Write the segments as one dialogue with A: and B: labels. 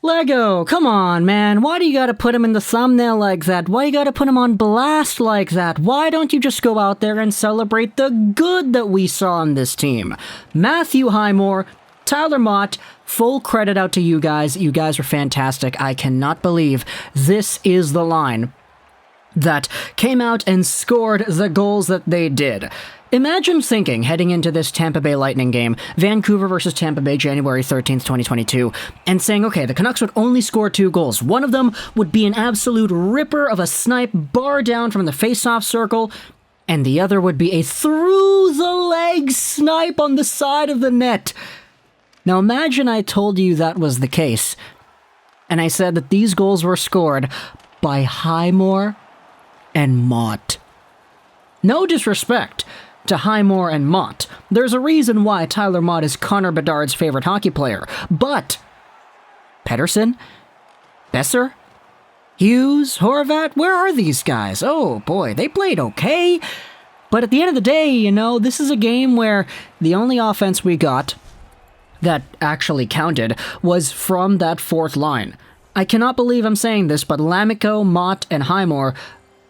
A: Lego, come on, man. Why do you gotta put him in the thumbnail like that? Why you gotta put him on blast like that? Why don't you just go out there and celebrate the good that we saw on this team? Matthew Highmore, Tyler Motte, full credit out to you guys. You guys are fantastic. I cannot believe this is the line that came out and scored the goals that they did. Imagine thinking, heading into this Tampa Bay Lightning game, Vancouver versus Tampa Bay, January 13th, 2022, and saying, okay, the Canucks would only score 2 goals. One of them would be an absolute ripper of a snipe bar down from the face-off circle, and the other would be a through-the-leg snipe on the side of the net. Now imagine I told you that was the case, and I said that these goals were scored by Highmore and Motte. No disrespect to Highmore and Motte. There's a reason why Tyler Motte is Connor Bedard's favorite hockey player. But Pettersson, Besser, Hughes, Horvat, where are these guys? Oh boy, they played okay. But at the end of the day, you know, this is a game where the only offense we got that actually counted was from that fourth line. I cannot believe I'm saying this, but Lammikko, Motte, and Highmore,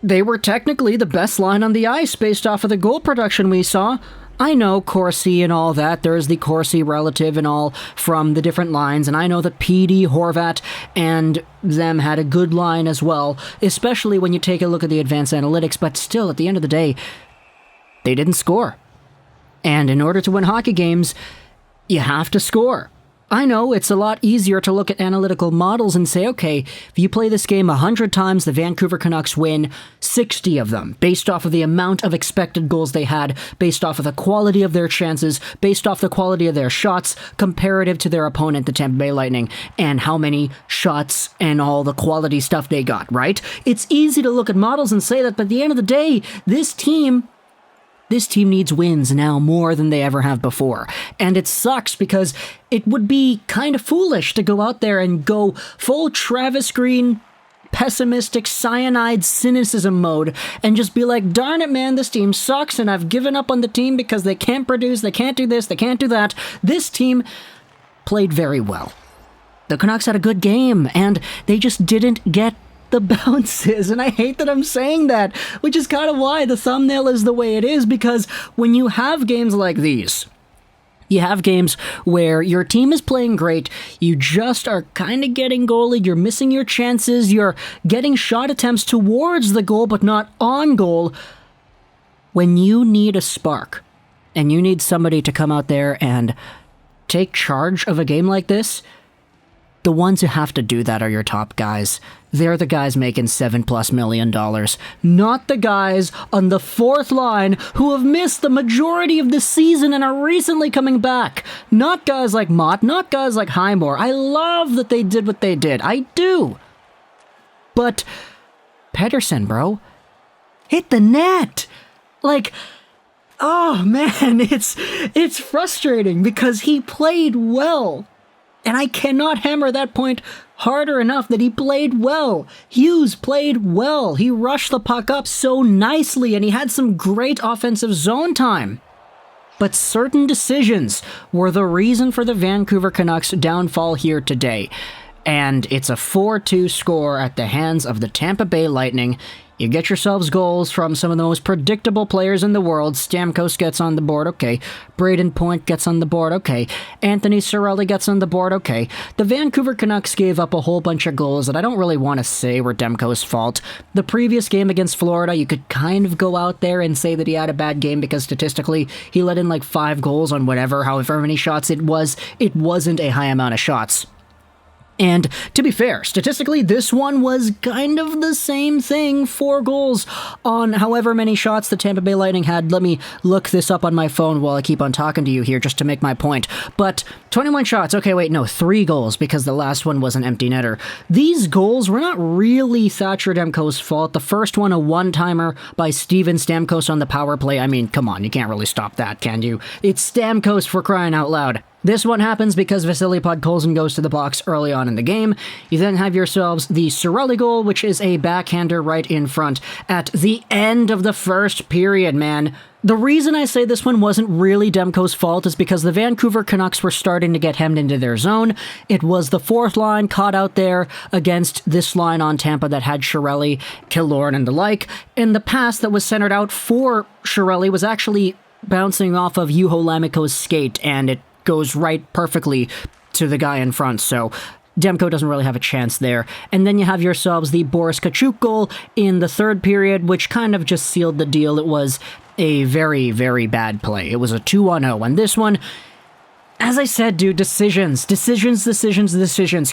A: they were technically the best line on the ice based off of the goal production we saw. I know Corsi and all that. There's the Corsi relative and all from the different lines, and I know that PD, Horvat, and them had a good line as well, especially when you take a look at the advanced analytics, but still, at the end of the day, they didn't score. And in order to win hockey games, you have to score. I know it's a lot easier to look at analytical models and say, okay, if you play this game 100 times, the Vancouver Canucks win 60 of them, based off of the amount of expected goals they had, based off of the quality of their chances, based off the quality of their shots, comparative to their opponent, the Tampa Bay Lightning, and how many shots and all the quality stuff they got, right? It's easy to look at models and say that, but at the end of the day, this team needs wins now more than they ever have before. And it sucks because it would be kind of foolish to go out there and go full Travis Green, pessimistic, cyanide cynicism mode and just be like, darn it, man, this team sucks and I've given up on the team because they can't produce, they can't do this, they can't do that. This team played very well. The Canucks had a good game and they just didn't get the bounces, and I hate that I'm saying that, which is kind of why the thumbnail is the way it is, because when you have games like these, you have games where your team is playing great, you just are kind of getting goalie, you're missing your chances, you're getting shot attempts towards the goal but not on goal. When you need a spark, and you need somebody to come out there and take charge of a game like this, the ones who have to do that are your top guys. They're the guys making $7+ million, not the guys on the fourth line who have missed the majority of the season and are recently coming back. Not guys like Motte, not guys like Highmore. I love that they did what they did. I do. But Pettersson, bro, hit the net. Like, oh man, it's frustrating because he played well. And I cannot hammer that point harder enough that he played well. Hughes played well. He rushed the puck up so nicely and he had some great offensive zone time. But certain decisions were the reason for the Vancouver Canucks' downfall here today. And it's a 4-2 score at the hands of the Tampa Bay Lightning. You get yourselves goals from some of the most predictable players in the world. Stamkos gets on the board, okay. Brayden Point gets on the board, okay. Anthony Cirelli gets on the board, okay. The Vancouver Canucks gave up a whole bunch of goals that I don't really want to say were Demko's fault. The previous game against Florida, you could kind of go out there and say that he had a bad game because statistically, he let in like 5 goals on however many shots it was. It wasn't a high amount of shots. And to be fair, statistically, this one was kind of the same thing. 4 goals on however many shots the Tampa Bay Lightning had. Let me look this up on my phone while I keep on talking to you here just to make my point. But 21 shots. Okay, wait, no, 3 goals because the last one was an empty netter. These goals were not really Thatcher Demko's fault. The first one, a one-timer by Steven Stamkos on the power play. I mean, come on, you can't really stop that, can you? It's Stamkos for crying out loud. This one happens because Vasily Podkolzin goes to the box early on in the game. You then have yourselves the Cirelli goal, which is a backhander right in front at the end of the first period, man. The reason I say this one wasn't really Demko's fault is because the Vancouver Canucks were starting to get hemmed into their zone. It was the fourth line caught out there against this line on Tampa that had Cirelli, Killorn, and the like. And the pass that was centered out for Cirelli was actually bouncing off of Juho Lammikko's skate, and it goes right perfectly to the guy in front, so Demko doesn't really have a chance there. And then you have yourselves the Boris Katchouk goal in the third period, which kind of just sealed the deal. It was a very, very bad play. It was a 2-on-0, and this one, as I said, dude, decisions.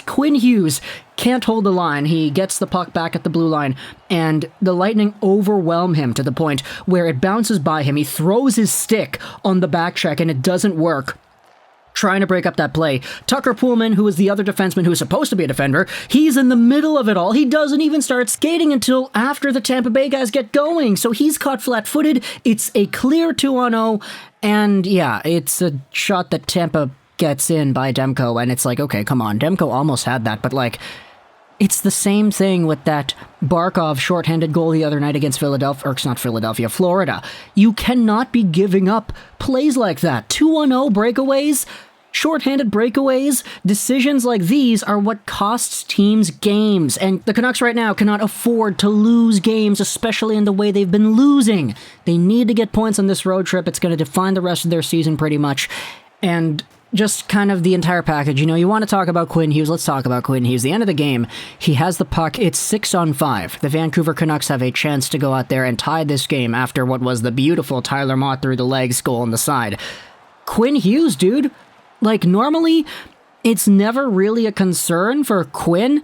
A: Quinn Hughes can't hold the line. He gets the puck back at the blue line, and the Lightning overwhelm him to the point where it bounces by him. He throws his stick on the back check, and it doesn't work, trying to break up that play. Tucker Poolman, who is the other defenseman who is supposed to be a defender, he's in the middle of it all. He doesn't even start skating until after the Tampa Bay guys get going, so he's caught flat-footed. It's a clear 2-on-0, and yeah, it's a shot that Tampa gets in by Demko, and it's like, okay, come on, Demko almost had that, but like, it's the same thing with that Barkov shorthanded goal the other night against Florida. You cannot be giving up plays like that. 2-on-0 breakaways, shorthanded breakaways, decisions like these are what costs teams games, and the Canucks right now cannot afford to lose games, especially in the way they've been losing. They need to get points on this road trip. It's going to define the rest of their season pretty much, and just kind of the entire package. You know, you want to talk about Quinn Hughes, let's talk about Quinn Hughes. The end of the game, he has the puck, it's 6-on-5. The Vancouver Canucks have a chance to go out there and tie this game after what was the beautiful Tyler Motte through the legs goal on the side. Quinn Hughes, dude, like normally, it's never really a concern for Quinn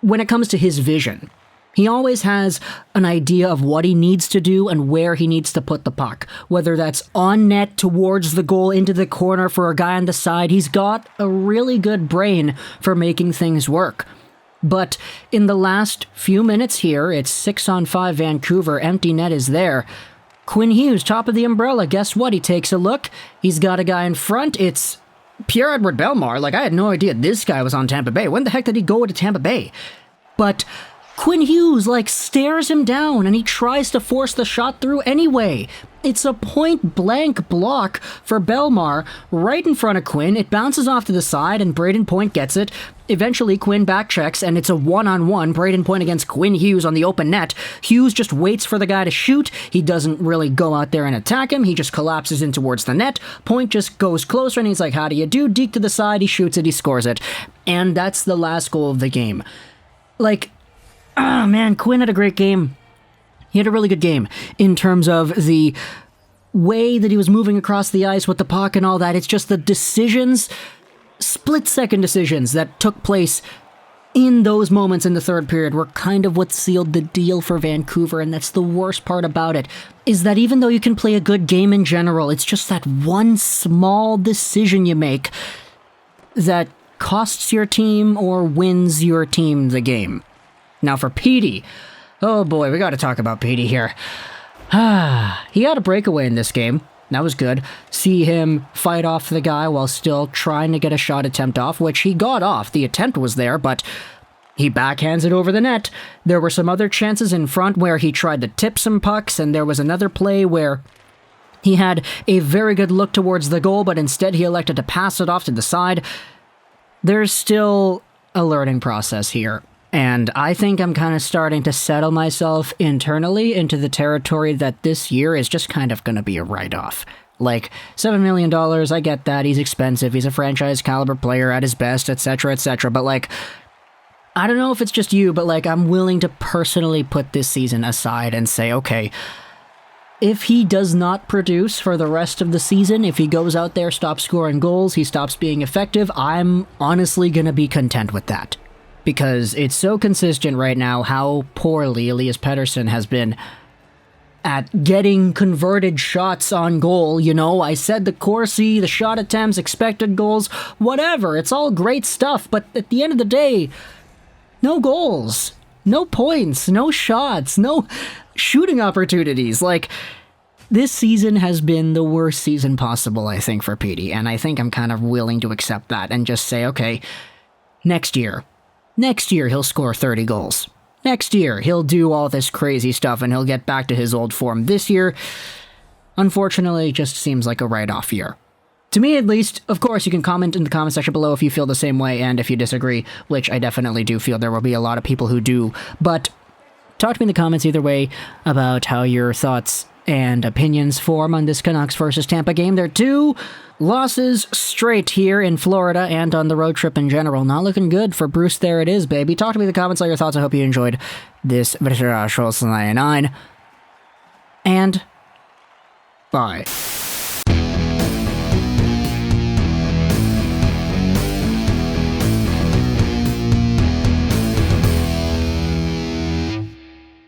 A: when it comes to his vision. He always has an idea of what he needs to do and where he needs to put the puck. Whether that's on net, towards the goal, into the corner, for a guy on the side. He's got a really good brain for making things work. But in the last few minutes here, it's 6-on-5 Vancouver, empty net is there. Quinn Hughes, top of the umbrella, guess what? He takes a look, he's got a guy in front, it's Pierre-Edouard Bellemare. Like, I had no idea this guy was on Tampa Bay. When the heck did he go to Tampa Bay? But Quinn Hughes, like, stares him down, and he tries to force the shot through anyway. It's a point-blank block for Bellemare right in front of Quinn. It bounces off to the side, and Brayden Point gets it. Eventually, Quinn backchecks, and it's a one-on-one. Brayden Point against Quinn Hughes on the open net. Hughes just waits for the guy to shoot. He doesn't really go out there and attack him. He just collapses in towards the net. Point just goes closer, and he's like, how do you do? Deke to the side, he shoots it, he scores it. And that's the last goal of the game. Like, ah, man, Quinn had a great game. He had a really good game in terms of the way that he was moving across the ice with the puck and all that. It's just the decisions, split-second decisions that took place in those moments in the third period were kind of what sealed the deal for Vancouver, and that's the worst part about it, is that even though you can play a good game in general, it's just that one small decision you make that costs your team or wins your team the game. Now for Petey, oh boy, we gotta talk about Petey here. He got a breakaway in this game. That was good. See him fight off the guy while still trying to get a shot attempt off, which he got off. The attempt was there, but he backhands it over the net. There were some other chances in front where he tried to tip some pucks, and there was another play where he had a very good look towards the goal, but instead he elected to pass it off to the side. There's still a learning process here. And I think I'm kind of starting to settle myself internally into the territory that this year is just kind of going to be a write-off. Like, $7 million, I get that, he's expensive, he's a franchise caliber player at his best, etc., but like, I don't know if it's just you, but like, I'm willing to personally put this season aside and say, okay, if he does not produce for the rest of the season, if he goes out there, stops scoring goals, he stops being effective, I'm honestly going to be content with that. Because it's so consistent right now how poorly Elias Pettersson has been at getting converted shots on goal. You know, I said the Corsi, the shot attempts, expected goals, whatever. It's all great stuff, but at the end of the day, no goals, no points, no shots, no shooting opportunities. Like, This season has been the worst season possible, I think, for Petey, and I think I'm kind of willing to accept that and just say, okay, next year he'll score 30 goals. Next year, he'll do all this crazy stuff and he'll get back to his old form. This year, unfortunately, just seems like a write-off year. To me, at least. Of course, you can comment in the comment section below if you feel the same way and if you disagree, which I definitely do feel there will be a lot of people who do. But talk to me in the comments either way about how your thoughts and opinions form on this Canucks versus Tampa game. There are 2 losses straight here in Florida and on the road trip in general. Not looking good for Bruce. There it is, baby. Talk to me in the comments, all your thoughts. I hope you enjoyed this video. And bye.